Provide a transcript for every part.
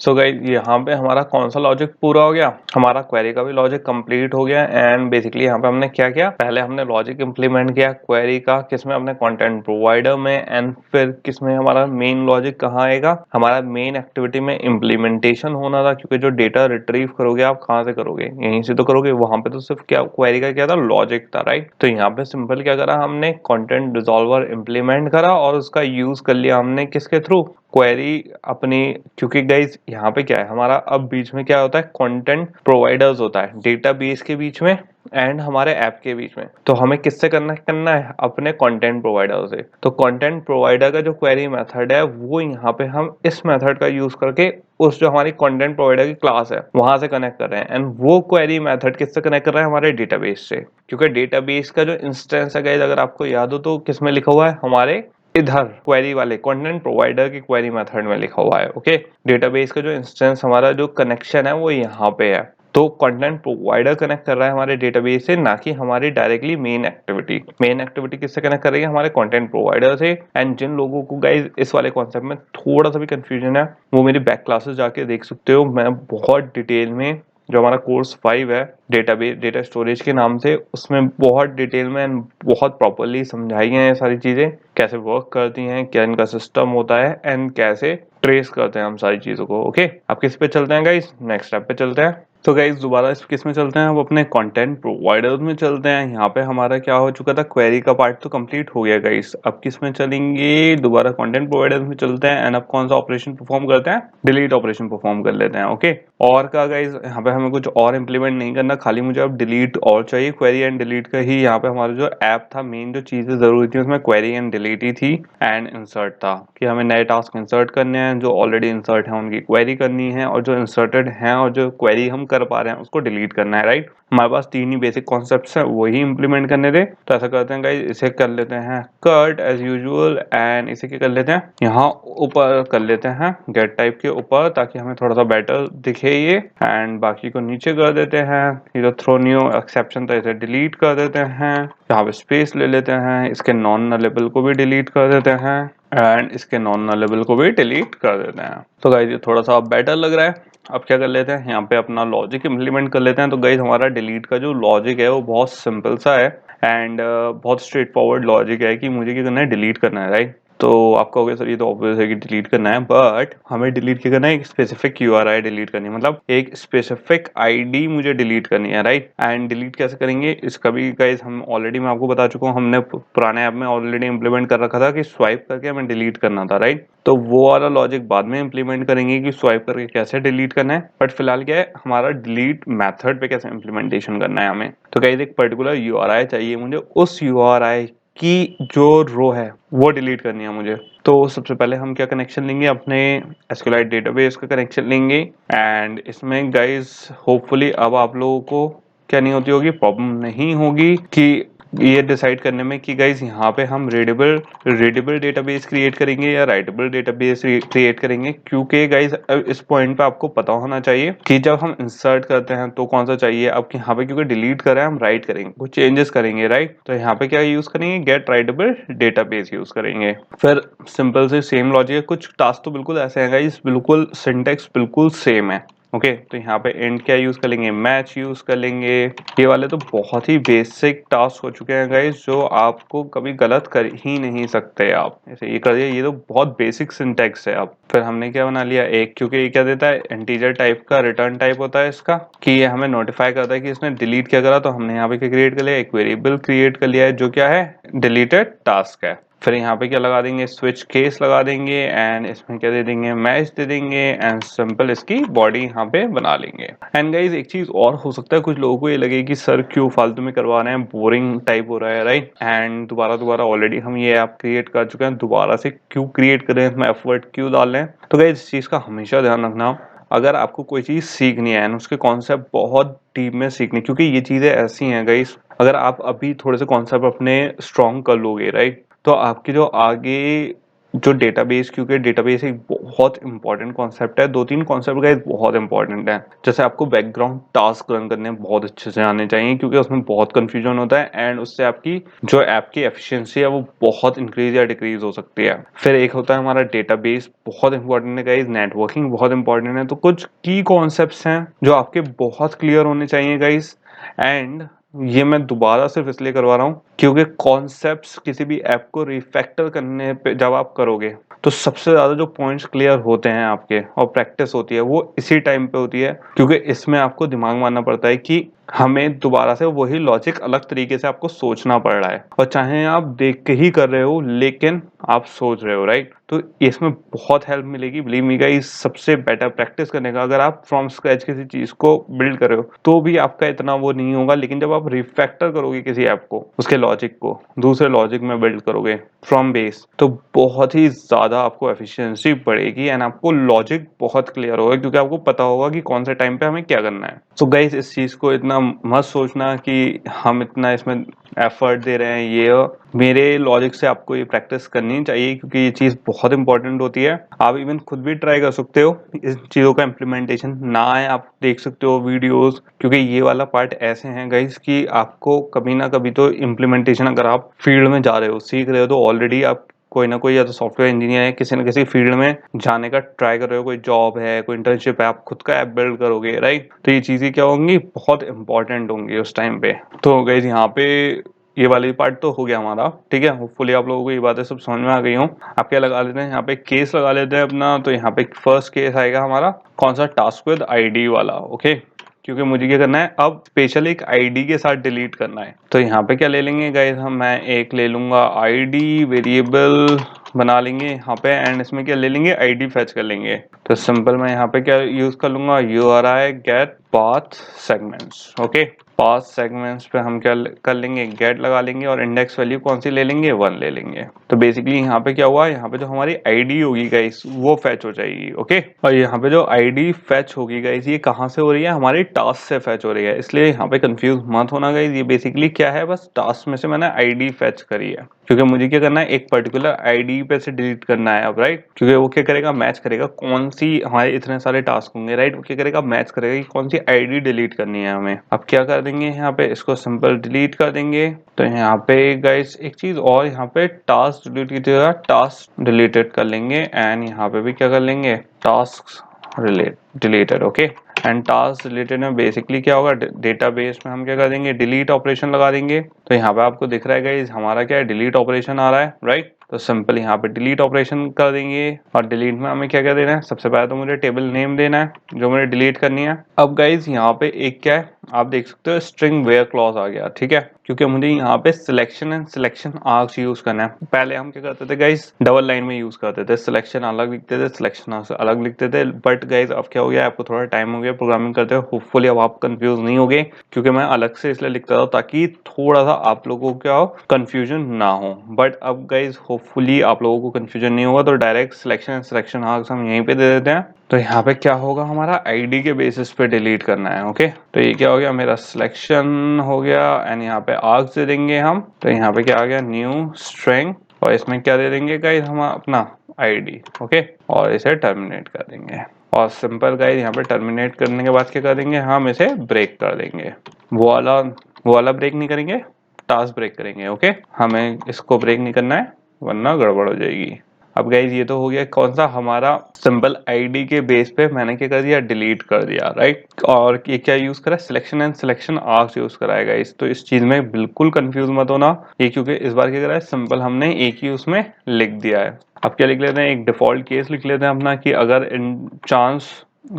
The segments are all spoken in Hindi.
सो गाइस यहाँ पे हमारा कौन सा लॉजिक पूरा हो गया, हमारा क्वेरी का भी लॉजिक कंप्लीट हो गया। एंड बेसिकली यहाँ पे हमने क्या किया, पहले हमने लॉजिक इंप्लीमेंट किया क्वेरी का, किसमें, अपने कंटेंट प्रोवाइडर में। एंड फिर किसमें, हमारा मेन लॉजिक कहाँ आएगा, हमारा मेन एक्टिविटी में इम्प्लीमेंटेशन होना था, क्योंकि जो डेटा रिट्रीव करोगे आप कहाँ से करोगे, यहीं से तो करोगे। वहां पे तो सिर्फ क्या क्वेरी का क्या था, लॉजिक था, राइट। तो यहाँ पे सिंपल क्या करा हमने, कंटेंट रिजॉल्वर इंप्लीमेंट करा और उसका यूज कर लिया हमने किसके थ्रू, क्वेरी अपनी। क्योंकि गाइज यहाँ पे क्या है हमारा, अब बीच में क्या होता है, कंटेंट प्रोवाइडर्स होता है डेटाबेस के बीच में एंड हमारे ऐप के बीच में। तो हमें किससे कनेक्ट करना है, अपने कंटेंट प्रोवाइडर से। तो कंटेंट प्रोवाइडर का जो क्वेरी मेथड है वो यहाँ पे हम इस मेथड का यूज करके उस जो हमारी कंटेंट प्रोवाइडर की क्लास है वहां से कनेक्ट कर रहे हैं। एंड वो क्वेरी मेथड किससे कनेक्ट कर रहा है, हमारे डेटाबेस से। क्योंकि डेटाबेस का जो इंस्टेंस है गाइज, अगर आपको याद हो तो किसमें लिखा हुआ है, हमारे इधर क्वेरी वाले कंटेंट प्रोवाइडर की क्वेरी मेथड में लिखा हुआ है। ओके, डेटाबेस का जो इंस्टेंस, हमारा जो कनेक्शन है वो यहाँ पे है। तो कंटेंट प्रोवाइडर कनेक्ट कर रहा है हमारे डेटाबेस से, ना कि हमारी डायरेक्टली मेन एक्टिविटी किससे कनेक्ट कर रही है, हमारे कंटेंट प्रोवाइडर से। एंड जिन लोगों को गाइज इस वाले कॉन्सेप्ट में थोड़ा सा भी कंफ्यूजन है, वो मेरी बैक क्लासेस जाके देख सकते हो। मैं बहुत डिटेल में, जो हमारा कोर्स 5 है डेटाबेस डेटा स्टोरेज के नाम से, उसमें बहुत डिटेल में एंड बहुत प्रॉपरली समझाई हैं ये सारी चीजें, कैसे वर्क करती हैं, क्या इनका सिस्टम होता है एंड कैसे ट्रेस करते हैं हम सारी चीजों को। ओके, अब किस पे चलते हैं गाइस, नेक्स्ट स्टेप पे चलते हैं। तो गाइस दोबारा इस किस में चलते हैं, अब अपने कंटेंट प्रोवाइडर में चलते हैं। यहाँ पे हमारा क्या हो चुका था, क्वेरी का पार्ट तो कंप्लीट हो गया गाइस। अब किस में चलेंगे, दोबारा कंटेंट प्रोवाइडर में चलते हैं। एंड अब कौन सा ऑपरेशन परफॉर्म करते हैं, डिलीट ऑपरेशन परफॉर्म कर लेते हैं। ओके, और का गाइस यहाँ पे हमें कुछ और इंप्लीमेंट नहीं करना, खाली मुझे अब डिलीट और चाहिए, क्वेरी एंड डिलीट का ही। यहाँ पे हमारा जो ऐप था, मेन जो चीजें जरूरी थी उसमें क्वेरी एंड डिलीट ही थी। एंड इंसर्ट था कि हमें नए टास्क इंसर्ट करने हैं, जो ऑलरेडी इंसर्ट है उनकी क्वेरी करनी है, और जो इंसर्टेड हैं और जो क्वेरी हम कर पा रहे हैं उसको डिलीट करना है, राइट। हमारे पास तीन ही बेसिक कॉन्सेप्ट्स हैं, वही इंप्लीमेंट करने थे। तो ऐसा करते हैं गाइस, इसे कर लेते हैं कट एज यूजुअल। एंड इसे क्या कर लेते हैं, यहाँ ऊपर कर लेते हैं गेट टाइप के ऊपर, ताकि हमें थोड़ा सा बेटर दिखे ये। एंड बाकी को नीचे कर देते हैं, ये जो थ्रो न्यू एक्सेप्शन था इसे डिलीट कर देते हैं। यहाँ पे स्पेस ले लेते हैं, इसके नॉन नलेबल को भी डिलीट कर देते हैं एंड इसके नॉन नलेबल को भी डिलीट कर देते हैं। तो गाइस ये थोड़ा सा बेटर लग रहा है। अब क्या कर लेते हैं, यहाँ पे अपना लॉजिक इम्प्लीमेंट कर लेते हैं। तो गाइस हमारा डिलीट का जो लॉजिक है वो बहुत सिंपल सा है एंड बहुत स्ट्रेट फॉरवर्ड लॉजिक है कि मुझे क्या करना है, डिलीट करना है, राइट। तो आप कहोगे सर ये तो ऑब्वियस है कि डिलीट करना है, बट हमें डिलीट क्या करना है, एक स्पेसिफिक यूआरआई डिलीट करनी है, मतलब एक स्पेसिफिक आईडी मुझे डिलीट करनी है, राइट। एंड डिलीट कैसे करेंगे, इसका भी गाइस हम ऑलरेडी, मैं आपको बता चुका हूँ, हमने पुराने ऐप में ऑलरेडी इंप्लीमेंट कर रखा था कि स्वाइप करके हमें डिलीट करना था, राइट। तो वो वाला लॉजिक बाद में इंप्लीमेंट करेंगे कि स्वाइप करके कैसे डिलीट करना है। बट फिलहाल क्या है, हमारा डिलीट मेथड पे कैसे इंप्लीमेंटेशन करना है हमें। तो गाइस एक पर्टिकुलर यूआरआई चाहिए मुझे, उस यूआरआई की जो रो है वो डिलीट करनी है मुझे। तो सबसे पहले हम क्या कनेक्शन लेंगे, अपने SQLite डेटाबेस का कनेक्शन लेंगे। एंड इसमें गाइस होपफुली अब आप लोगों को क्या नहीं होती होगी, प्रॉब्लम नहीं होगी कि ये डिसाइड करने में कि गाइस यहाँ पे हम रीडेबल डेटाबेस क्रिएट करेंगे या राइटेबल डेटाबेस क्रिएट करेंगे। क्योंकि गाइस इस पॉइंट पे आपको पता होना चाहिए कि जब हम इंसर्ट करते हैं तो कौन सा चाहिए। अब यहाँ पे क्योंकि डिलीट कर रहे हैं हम, राइट करेंगे, कुछ चेंजेस करेंगे, राइट। तो यहाँ पे क्या यूज करेंगे, गेट राइटेबल डेटाबेस यूज करेंगे। फिर सिंपल से सेम लॉजिक है, कुछ टास्क तो बिल्कुल ऐसे हैं गाइस, बिल्कुल सिंटेक्स बिल्कुल सेम है। ओके, तो यहाँ पे एंड क्या यूज कर लेंगे, मैच यूज कर लेंगे। ये वाले तो बहुत ही बेसिक टास्क हो चुके हैं गाइस, जो आपको कभी गलत कर ही नहीं सकते आप। ऐसे ये कर दिया, ये तो बहुत बेसिक सिंटेक्स है। अब फिर हमने क्या बना लिया एक, क्योंकि ये क्या देता है, इंटीजर टाइप का रिटर्न टाइप होता है इसका, कि ये हमें नोटिफाई करता है कि इसने डिलीट क्या करा। तो हमने यहाँ पे क्या क्रिएट कर लिया, एक वेरिएबल क्रिएट कर लिया है जो क्या है, डिलीटेड टास्क है। फिर यहाँ पे क्या लगा देंगे, स्विच केस लगा देंगे एंड इसमें क्या दे देंगे, मैच दे देंगे एंड सिंपल इसकी बॉडी यहाँ पे बना लेंगे। एंड गाइज एक चीज और हो सकता है, कुछ लोगों को ये लगे कि सर क्यों फालतू में करवा रहे हैं, बोरिंग टाइप हो रहा है, राइट। एंड दोबारा ऑलरेडी हम ये ऐप क्रिएट कर चुके हैं, दोबारा से क्यों क्रिएट करें, इसमें एफर्ट क्यों डाल रहे हैं। तो गाइज इस चीज का हमेशा ध्यान रखना, अगर आपको कोई चीज सीखनी है उसके कॉन्सेप्ट बहुत डीप में सीखनी, क्योंकि ये चीजें ऐसी हैं गाइस, अगर आप अभी थोड़े से कॉन्सेप्ट अपने स्ट्रॉन्ग कर लोगे, राइट, तो आपकी जो आगे जो डेटाबेस, क्योंकि डेटाबेस एक बहुत इंपॉर्टेंट कॉन्सेप्ट है, 2-3 कॉन्सेप्ट गाइस बहुत इंपॉर्टेंट है। जैसे आपको बैकग्राउंड टास्क रन करने बहुत अच्छे से आने चाहिए, क्योंकि उसमें बहुत कंफ्यूजन होता है एंड उससे आपकी जो ऐप की एफिशिएंसी है वो बहुत इंक्रीज या डिक्रीज हो सकती है। फिर एक होता है हमारा डेटाबेस, बहुत इंपॉर्टेंट है गाइस। नेटवर्किंग बहुत इंपॉर्टेंट है। तो कुछ की कॉन्सेप्ट्स हैं जो आपके बहुत क्लियर होने चाहिए गाइस। एंड ये मैं दोबारा सिर्फ इसलिए करवा रहा हूँ क्योंकि कॉन्सेप्ट्स किसी भी ऐप को रिफैक्टर करने पे जब आप करोगे तो सबसे ज्यादा जो पॉइंट्स क्लियर होते हैं आपके और प्रैक्टिस होती है वो इसी टाइम पे होती है, क्योंकि इसमें आपको दिमाग मारना पड़ता है कि हमें दोबारा से वही लॉजिक अलग तरीके से आपको सोचना पड़ रहा है, और चाहे आप देख के ही कर रहे हो लेकिन आप सोच रहे हो, राइट। तो इसमें बहुत हेल्प मिलेगी, बिलीव मी गाइस। सबसे बेटर प्रैक्टिस करने का, अगर आप फ्रॉम स्क्रैच किसी चीज को बिल्ड कर रहे हो तो भी आपका इतना वो नहीं होगा, लेकिन जब आप रिफैक्टर करोगे किसी ऐप को, उसके लॉजिक को दूसरे लॉजिक में बिल्ड करोगे फ्रॉम बेस, तो बहुत ही ज्यादा आपको एफिशिएंसी बढ़ेगी एंड आपको लॉजिक बहुत क्लियर होगा, क्योंकि आपको पता होगा कि कौन से टाइम पे हमें क्या करना है। सो गाइस, इस चीज को इतना मत सोचना कि हम इतना इसमें एफर्ट दे रहे हैं, ये मेरे लॉजिक से आपको ये प्रैक्टिस करनी चाहिए, क्योंकि ये चीज बहुत इंपॉर्टेंट होती है। आप इवन खुद भी ट्राई कर सकते हो, इस चीजों का इम्प्लीमेंटेशन ना आए आप देख सकते हो वीडियोस, क्योंकि ये वाला पार्ट ऐसे हैं गाइस कि आपको कभी ना कभी तो इम्प्लीमेंटेशन, अगर आप फील्ड में जा रहे हो, सीख रहे हो, तो ऑलरेडी आप कोई ना कोई या तो सॉफ्टवेयर इंजीनियर है, किसी न किसी फील्ड में जाने का ट्राई कर रहे हो, कोई जॉब है, कोई इंटर्नशिप है, आप खुद का ऐप बिल्ड करोगे, राइट। तो ये चीजें क्या होंगी, बहुत इंपॉर्टेंट होंगी उस टाइम पे। तो गाइस यहाँ पे ये वाली पार्ट तो हो गया हमारा, ठीक है। होपफुली आप लोगों को ये बातें सब समझ में आ गई हो। आप क्या लगा लेते हैं यहाँ पे, केस लगा लेते हैं अपना। तो यहाँ पे फर्स्ट केस आएगा हमारा कौन सा, टास्क विद आईडी वाला, ओके। क्योंकि मुझे क्या करना है, अब स्पेशल एक आईडी के साथ डिलीट करना है। तो यहाँ पे क्या ले लेंगे गाइस, मैं एक ले लूंगा आईडी वेरिएबल बना लेंगे यहाँ पे, एंड इसमें क्या ले लेंगे, आईडी फेच कर लेंगे। तो सिंपल मैं यहाँ पे क्या यूज कर लूंगा, URI get path segments, okay. Path segments पे हम क्या कर लेंगे, गेट लगा लेंगे, और इंडेक्स वैल्यू कौन सी ले लेंगे, 1 ले लेंगे। तो बेसिकली यहाँ पे क्या हुआ, यहाँ पे जो हमारी आईडी होगी गाइस वो फेच हो जाएगी, ओके। और यहाँ पे जो आईडी फेच होगी गाइस, ये कहाँ से हो रही है, हमारी टास्क से फेच हो रही है, इसलिए यहाँ पे कंफ्यूज मत होना गाइस। ये बेसिकली क्या है, बस टास्क में से मैंने आईडी फेच करी है, क्योंकि मुझे क्या करना है, एक पर्टिकुलर आईडी पे से डिलीट करना है अब, राइट। क्योंकि वो क्या करेगा, मैच करेगा कौन सी, हमारे इतने सारे टास्क होंगे, राइट। वो क्या करेगा, मैच करेगा कि कौन सी आईडी डिलीट करनी है हमें। अब क्या कर देंगे, यहाँ पे इसको सिंपल डिलीट कर देंगे। तो यहाँ पे गाइस एक चीज और, यहाँ पे टास्क डिलीट की जगह टास्क डिलीटेड कर लेंगे, एंड यहाँ पे भी क्या कर लेंगे, task deleted, okay. And task related में बेसिकली क्या होगा, डेटाबेस में हम क्या कर देंगे, डिलीट ऑपरेशन लगा देंगे। तो यहाँ पे आपको दिख रहा है गाइस, हमारा क्या है, डिलीट ऑपरेशन आ रहा है, राइट। तो सिंपल यहाँ पे डिलीट ऑपरेशन कर देंगे, और डिलीट में हमें क्या क्या देना है, सबसे पहले तो मुझे टेबल नेम देना है जो मुझे डिलीट करनी है। अब गाइस यहाँ पे एक क्या है, आप देख सकते हो स्ट्रिंग वेयर क्लॉज आ गया, ठीक है, क्योंकि मुझे यहाँ पे selection and selection arcs use करना है। पहले हम क्या करते थे गाइस, डबल लाइन में यूज करते थे, सिलेक्शन अलग लिखते थे, सिलेक्शन अलग लिखते थे। बट गाइस अब क्या हो गया, आपको थोड़ा टाइम हो गया प्रोग्रामिंग करते हुए, होपफुली अब आप कंफ्यूज नहीं होगे, क्योंकि मैं अलग से इसलिए लिखता था ताकि थोड़ा सा आप लोगों को क्या हो, कंफ्यूजन ना हो। बट अब गाइस होपफुली आप लोगों को कंफ्यूजन नहीं होगा, तो direct selection and selection arcs हम यहीं पे दे देते हैं। तो यहाँ पे क्या होगा, हमारा आईडी के बेसिस पे डिलीट करना है, ओके। तो ये क्या हो गया, मेरा सिलेक्शन हो गया, एंड यहाँ पे आर्क्स दे देंगे हम। तो यहाँ पे क्या आ गया, न्यू स्ट्रिंग, और इसमें क्या दे देंगे गाइस, हम अपना आईडी, ओके, और इसे टर्मिनेट कर देंगे। और सिंपल गाइस यहाँ पे टर्मिनेट करने के बाद क्या कर देंगे, हम इसे ब्रेक कर देंगे। वो वाला ब्रेक नहीं करेंगे, टास्क ब्रेक करेंगे, ओके। हमें इसको ब्रेक नहीं करना है वरना गड़बड़ हो जाएगी। अब गाइज ये तो हो गया कौन सा, हमारा सिंपल आईडी के बेस पे मैंने क्या कर दिया, डिलीट कर दिया, राइट। और ये क्या यूज करा, selection and selection arcs use कराएगा इस। तो इस चीज में बिल्कुल कंफ्यूज मत होना, ये क्योंकि इस बार क्या करा है, सिंपल हमने एक ही उसमें लिख दिया है। अब क्या लिख लेते हैं, एक डिफॉल्ट केस लिख लेते हैं अपना, कि अगर इन चांस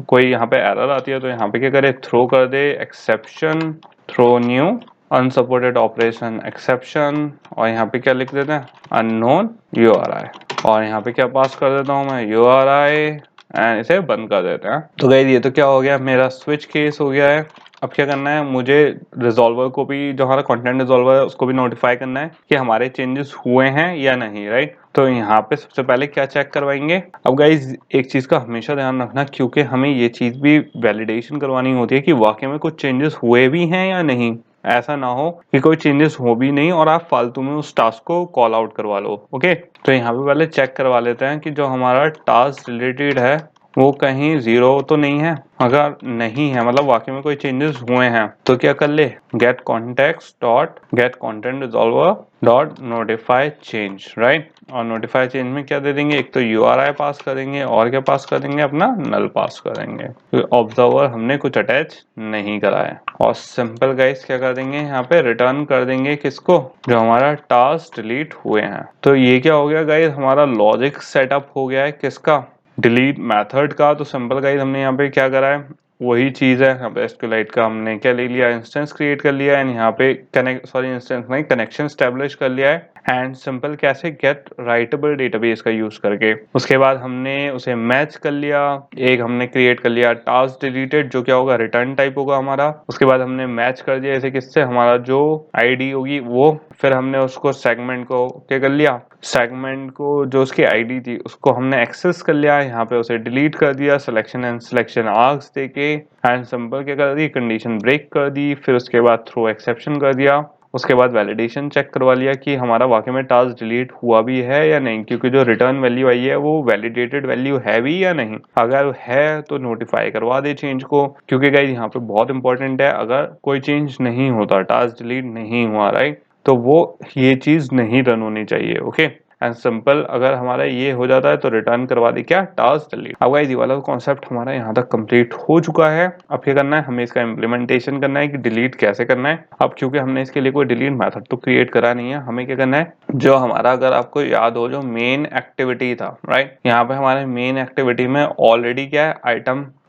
कोई यहाँ पे एरर आती है तो यहाँ पे क्या करे, थ्रो कर दे exception, throw new unsupported operation exception, और यहाँ पे क्या लिख देते हैं, अननोन URI, और यहाँ पे क्या पास कर देता हूँ मैं, URI, एंड इसे बंद कर देते हैं। तो गाइस ये तो क्या हो गया, मेरा स्विच केस हो गया है। अब क्या करना है, मुझे रिजॉल्वर को भी, जो हमारा कंटेंट रिजॉल्वर है उसको भी नोटिफाई करना है कि हमारे चेंजेस हुए हैं या नहीं, राइट। तो यहाँ पे सबसे पहले क्या चेक करवाएंगे। अब गाइज एक चीज का हमेशा ध्यान रखना, क्योंकि हमें ये चीज भी वैलिडेशन करवानी होती है कि वाकई में कुछ चेंजेस हुए भी हैं या नहीं। ऐसा ना हो कि कोई चेंजेस हो भी नहीं और आप फालतू में उस टास्क को कॉल आउट करवा लो। ओके, तो यहाँ पे पहले चेक करवा लेते हैं कि जो हमारा टास्क रिलेटेड है वो कहीं जीरो तो नहीं है। अगर नहीं है, मतलब वाकई में कोई चेंजेस हुए हैं, तो क्या कर ले, get context dot get content resolver dot notify change, right. और नोटिफाई चेंज में क्या दे देंगे, एक तो यूआरआई पास करेंगे और क्या पास करेंगे, अपना नल पास करेंगे। तो ऑब्जर्वर हमने कुछ अटैच नहीं करा है। और सिंपल गाइस क्या कर देंगे, यहाँ पे रिटर्न कर देंगे किसको, जो हमारा टास्क डिलीट हुए हैं। तो ये क्या हो गया गाइस, हमारा लॉजिक सेटअप हो गया है किसका, डिलीट मेथड का। तो सिंपल गाइस हमने यहाँ पे क्या करा है, वही चीज है। यहाँ पे एसक्यूएलाइट का हमने क्या ले लिया, इंस्टेंस क्रिएट कर लिया है, यहाँ पे इंस्टेंस नहीं, कनेक्शन स्टैब्लिश कर लिया है। एंड सिंपल कैसे, गेट राइटेबल डेटाबेस का यूज करके। उसके बाद हमने उसे मैच कर लिया, एक हमने क्रिएट कर लिया टास्क डिलीटेड, जो क्या होगा, रिटर्न टाइप होगा हमारा। उसके बाद हमने मैच कर दिया इसे किससे, हमारा जो आईडी होगी वो। फिर हमने उसको सेगमेंट को क्या कर लिया, सेगमेंट को जो उसकी आईडी थी उसको हमने एक्सेस कर लिया, यहाँ पे उसे डिलीट कर दिया सिलेक्शन एंड सिलेक्शन आर्क्स देके। एंड सिंपल क्या कर दी, कंडीशन ब्रेक कर दी। फिर उसके बाद थ्रो एक्सेप्शन कर दिया। उसके बाद वैलिडेशन चेक करवा लिया कि हमारा वाकई में टास्क डिलीट हुआ भी है या नहीं, क्योंकि जो रिटर्न वैल्यू आई है वो वैलिडेटेड वैल्यू है भी या नहीं। अगर है तो नोटिफाई करवा दे चेंज को, क्योंकि गाइस यहाँ पे बहुत इंपॉर्टेंट है, अगर कोई चेंज नहीं होता, टास्क डिलीट नहीं हुआ, राइट, तो वो ये चीज नहीं रन होनी चाहिए। ओके, एंड सिंपल अगर हमारा ये हो जाता है तो रिटर्न करवा दी क्या, टास्क डिलीट। अब गाइस ये वाला कॉन्सेप्ट हमारा यहाँ तक कंप्लीट हो चुका है। अब क्या करना है, हमें इसका इम्प्लीमेंटेशन करना है कि डिलीट कैसे करना है। अब क्योंकि हमने इसके लिए कोई डिलीट मेथड तो क्रिएट करा नहीं है, हमें क्या करना है, जो हमारा, अगर आपको याद हो, जो मेन एक्टिविटी था, राइट, यहाँ पे हमारे मेन एक्टिविटी में ऑलरेडी क्या है,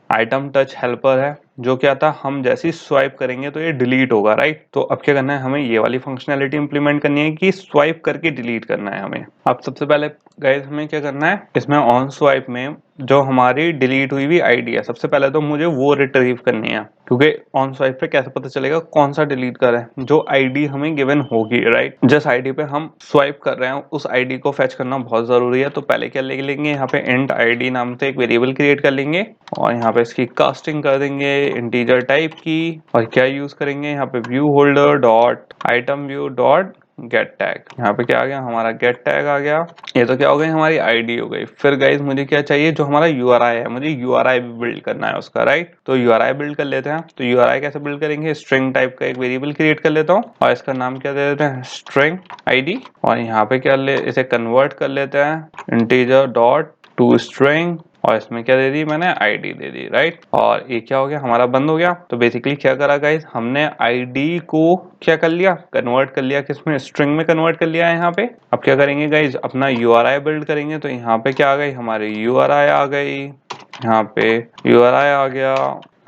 आइटम टच हेल्पर है, जो क्या था, हम जैसे ही स्वाइप करेंगे तो ये डिलीट होगा, राइट। तो अब क्या करना है, हमें ये वाली फंक्शनैलिटी इंप्लीमेंट करनी है कि स्वाइप करके डिलीट करना है हमें। अब सबसे पहले गाइस हमें क्या करना है, इसमें ऑन स्वाइप में जो हमारी डिलीट हुई हुई आईडी है, सबसे पहले तो मुझे वो रिट्रीव करनी है, क्योंकि ऑन स्वाइप पे कैसे पता चलेगा कौन सा डिलीट कर रहा है, जो आईडी हमें गिवन होगी, राइट। जिस आईडी पे हम स्वाइप कर रहे हैं उस आईडी को फेच करना बहुत जरूरी है। तो पहले क्या ले लेंगे, यहाँ पे इंट आईडी नाम से एक वेरिएबल क्रिएट कर लेंगे और यहाँ पे इसकी कास्टिंग कर देंगे इंटीजर टाइप की। और क्या यूज करेंगे, यहाँ पे view holder dot item view dot gate tag. यहाँ पे क्या आ गया, हमारा गेट टैग आ गया। ये तो क्या हो गई, हमारी आईडी हो गई। फिर गाइज मुझे क्या चाहिए, जो हमारा यूआरआई है, मुझे यूआरआई भी बिल्ड करना है उसका, राइट। तो यूआरआई बिल्ड कर लेते हैं। तो यूआरआई कैसे बिल्ड करेंगे, स्ट्रिंग टाइप का एक वेरिएबल क्रिएट कर लेता हूँ और इसका नाम क्या दे देते हैं, स्ट्रिंग आईडी। और यहाँ पे क्या इसे कन्वर्ट कर लेते हैं इंटीजर डॉट टू स्ट्रिंग, और इसमें क्या दे दी मैंने, आईडी दे दी, राइट। और ये क्या हो गया, हमारा बंद हो गया। तो बेसिकली क्या करा गाइस, हमने आईडी को क्या कर लिया, कन्वर्ट कर लिया, किसमें, स्ट्रिंग में कन्वर्ट कर लिया है यहाँ पे। अब क्या करेंगे गाइस, अपना यूआरआई बिल्ड करेंगे। तो यहाँ पे क्या आ गई, हमारी यूआरआई आ गई, यहाँ पे यूआरआई आ गया,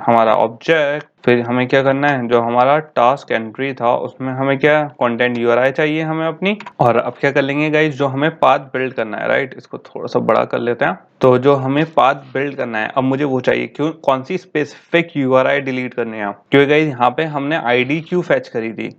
हमारा ऑब्जेक्ट। फिर हमें क्या करना है, जो हमारा टास्क एंट्री था उसमें हमें क्या, कंटेंट यूआरआई चाहिए हमें अपनी। और अब क्या कर लेंगे गाइस, जो हमें पाथ बिल्ड करना है, राइट, इसको थोड़ा सा बड़ा कर लेते हैं। तो जो हमें पाथ बिल्ड करना है, अब मुझे वो चाहिए, क्यों, कौन सी स्पेसिफिक यूआरआई डिलीट करनी है। क्योंकि गाइस यहाँ पे हमने आईडी क्यों फेच करी थी,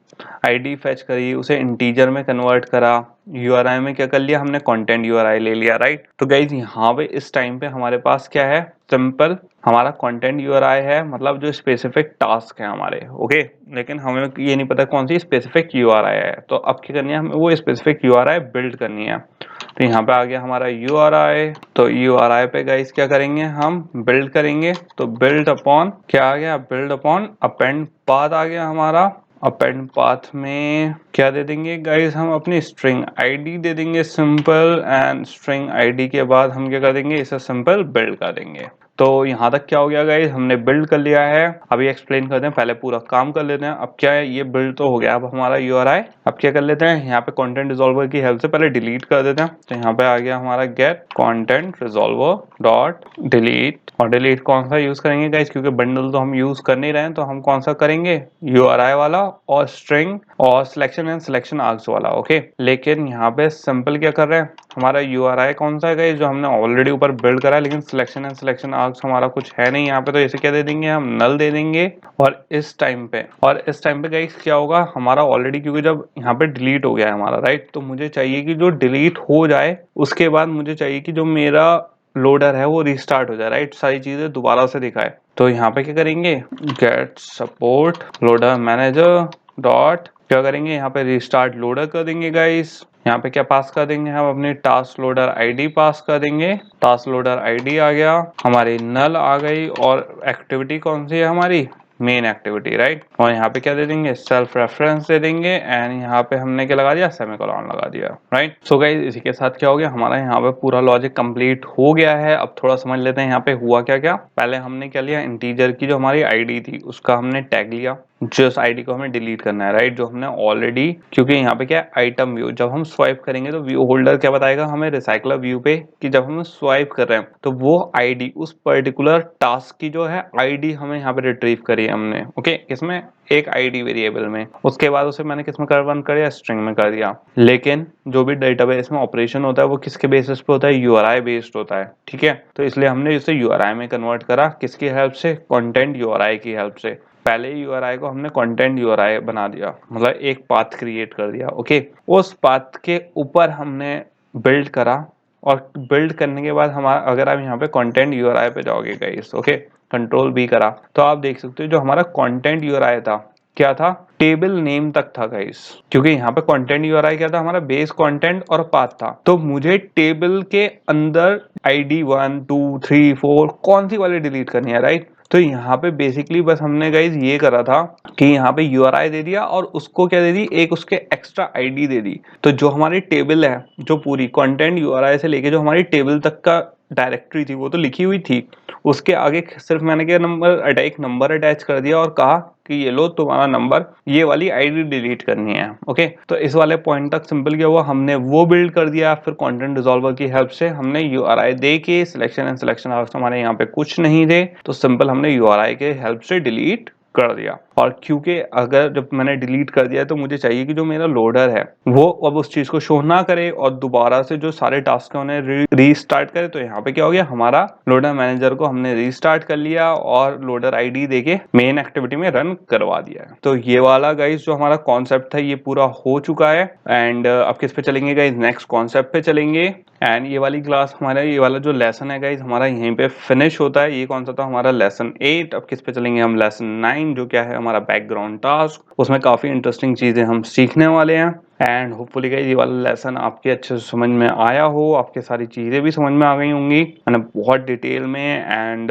आईडी फेच करी, उसे इंटीजर में कन्वर्ट करा, यूआरआई में क्या कर लिया हमने, कंटेंट यूआरआई ले लिया, राइट। तो गाइस यहाँ पे इस टाइम पे हमारे पास क्या है, सिंपल हमारा कंटेंट यूआरआई है, मतलब जो स्पेसिफिक टास्क है हमारे, ओके। लेकिन हमें ये नहीं पता कौन सी स्पेसिफिक यूआरआई है। तो अब क्या करनी है, हमें वो स्पेसिफिक यूआरआई बिल्ड करनी है। तो यहाँ पे आ गया हमारा यूआरआई। तो यूआरआई पे गाइस क्या करेंगे, हम बिल्ड करेंगे। तो बिल्ड अपॉन क्या आ गया, बिल्ड अपॉन अपेंड पाथ आ गया हमारा। अपेंड पाथ में क्या दे देंगे गाइस, हम अपनी स्ट्रिंग आईडी दे देंगे सिंपल। एंड स्ट्रिंग आईडी के बाद हम क्या कर देंगे, इसे सिंपल बिल्ड कर देंगे। तो यहाँ तक क्या हो गया गाइस, हमने बिल्ड कर लिया है। अभी एक्सप्लेन करते हैं, पहले पूरा काम कर लेते हैं। अब क्या है, ये बिल्ड तो हो गया अब हमारा यूआरआई। अब क्या कर लेते हैं, यहाँ पे कंटेंट रिजॉल्वर की हेल्प से पहले डिलीट कर देते हैं। तो यहाँ पे आ गया हमारा get content resolver dot delete. और डिलीट कौन सा यूज करेंगे गाइस, क्योंकि बंडल तो हम यूज कर नहीं रहे हैं, तो हम कौन सा करेंगे, यूआरआई वाला और स्ट्रिंग और सिलेक्शन एंड सिलेक्शन आर्क्स वाला, ओके। लेकिन यहाँ पे सिंपल क्या कर रहे हैं, हमारा यूआरआई कौन सा है गाइस, जो हमने ऑलरेडी ऊपर बिल्ड करा है, लेकिन सिलेक्शन एंड सिलेक्शन आर्क्स हमारा कुछ है नहीं यहाँ पे। तो इसे क्या दे देंगे, हम नल दे देंगे। और इस टाइम पे गाइस क्या होगा, हमारा ऑलरेडी, क्योंकि जब यहाँ पे डिलीट हो गया है हमारा, राइट, तो मुझे चाहिए कि जो डिलीट हो जाए उसके बाद मुझे चाहिए कि जो मेरा लोडर है वो रिस्टार्ट हो जाए, राइट, सारी चीजें दोबारा से दिखाए। तो यहाँ पे क्या करेंगे, get support loader manager dot क्या करेंगे, यहाँ पे रिस्टार्ट लोडर कर देंगे गाइस। यहाँ पे क्या पास कर देंगे, हम अपनी टास्क लोडर आईडी पास कर देंगे। टास्क लोडर आईडी आ गया, हमारी नल आ गई, और एक्टिविटी कौन सी है हमारी, मेन एक्टिविटी, राइट। और यहाँ पे क्या दे देंगे, सेल्फ रेफरेंस दे देंगे, एंड यहाँ पे हमने क्या लगा दिया, सेमीकोलन लगा दिया, राइट। सो गाइस इसी के साथ क्या हो गया, हमारा यहाँ पे पूरा लॉजिक कंप्लीट हो गया है। अब थोड़ा समझ लेते हैं यहाँ पे हुआ क्या क्या। पहले हमने क्या लिया, इंटीजर की जो हमारी आईडी थी उसका हमने टैग लिया, जिस आईडी को हमें डिलीट करना है, राइट, जो हमने ऑलरेडी, क्योंकि यहाँ पे क्या है आइटम व्यू, जब हम स्वाइप करेंगे तो व्यू होल्डर क्या बताएगा हमें रिसाइकलर व्यू पे कि जब हम स्वाइप कर रहे हैं तो वो आईडी, उस पर्टिकुलर टास्क की जो है आईडी हमें यहाँ पे रिट्रीव करी है हमने, ओके, किसमें, एक आईडी वेरिएबल में। उसके बाद उसे मैंने किसमें कन्वर्ट कर दिया, स्ट्रिंग में कर दिया। लेकिन जो भी डेटाबेस में ऑपरेशन होता है वो किसके बेसिस पे होता है, यूआरआई बेस्ड होता है, ठीक है। तो इसलिए हमने इसे यूआरआई में कन्वर्ट करा, किसकी हेल्प से, कंटेंट यूआरआई की हेल्प से। पहले यूआरआई को हमने कंटेंट यूआरआई बना दिया, मतलब एक पाथ क्रिएट कर दिया, ओके। उस पाथ के ऊपर हमने बिल्ड करा, और बिल्ड करने के बाद हमारा, अगर आप यहाँ पे कंटेंट यूआरआई पे जाओगे गाइस, ओके, कंट्रोल भी करा, तो आप देख सकते हो जो हमारा कंटेंट यूआरआई था क्या था, टेबल नेम तक था गाइस। क्योंकि यहाँ पे कंटेंट यूआरआई क्या था, हमारा बेस कंटेंट और पाथ था, तो मुझे टेबल के अंदर आईडी 1 2 3 4 कौन सी वाली डिलीट करनी है, राइट। तो यहाँ पे बेसिकली बस हमने गाइज ये करा था कि यहाँ पे यूआरआई दे दिया, और उसको क्या दे दी, एक उसके एक्स्ट्रा आईडी दे दी। तो जो हमारी टेबल है, जो पूरी कंटेंट यूआरआई से लेके जो हमारी टेबल तक का डायरेक्टरी थी वो तो लिखी हुई थी, उसके आगे सिर्फ मैंने क्या नंबर, एक नंबर अटैच कर दिया और कहा कि ये लो तुम्हारा नंबर, ये वाली आईडी डिलीट करनी है, ओके। तो इस वाले पॉइंट तक सिंपल क्या हुआ, हमने वो बिल्ड कर दिया। फिर कंटेंट रिजॉल्वर की हेल्प से हमने यूआरआई दे के, सिलेक्शन एंड सिलेक्शन हमारे यहाँ पे कुछ नहीं थे, तो सिंपल हमने यूआरआई के हेल्प से डिलीट कर दिया। और क्योंकि अगर जब मैंने डिलीट कर दिया तो मुझे चाहिए कि जो मेरा लोडर है वो अब उस चीज को शो ना करे और दोबारा से जो सारे टास्क है उन्हें रीस्टार्ट करे। तो यहाँ पे क्या हो गया, हमारा लोडर मैनेजर को हमने रीस्टार्ट कर लिया और लोडर आईडी देके मेन एक्टिविटी में रन करवा दिया है। तो ये वाला गाइस जो हमारा कॉन्सेप्ट था ये पूरा हो चुका है। एंड अब किस पे चलेंगे गाइस, नेक्स्ट कॉन्सेप्ट पे चलेंगे। एंड ये वाली क्लास हमारा, ये वाला जो लेसन है गाइस हमारा यहीं पे फिनिश होता है। ये कौन सा था, हमारा लेसन 8। अब किस पे चलेंगे हम, लेसन 9, जो क्या है हमारा बैकग्राउंड टास्क। उसमें काफी इंटरेस्टिंग चीजें हम सीखने वाले हैं। एंड होपफुली गाइस ये वाला लेसन आपके अच्छे से समझ में आया हो, आपके सारी चीजें भी समझ में आ गई होंगी, मैंने बहुत डिटेल में एंड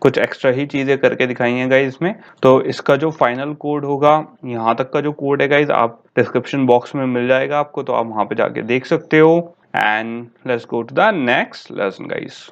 कुछ एक्स्ट्रा ही चीजें करके दिखाई हैं गाइस इसमें। तो इसका जो फाइनल कोड होगा, यहाँ तक का जो कोड है गाइस, आप डिस्क्रिप्शन बॉक्स में मिल जाएगा आपको, तो आप वहां पे जाके देख सकते हो। And let's go to the next lesson guys.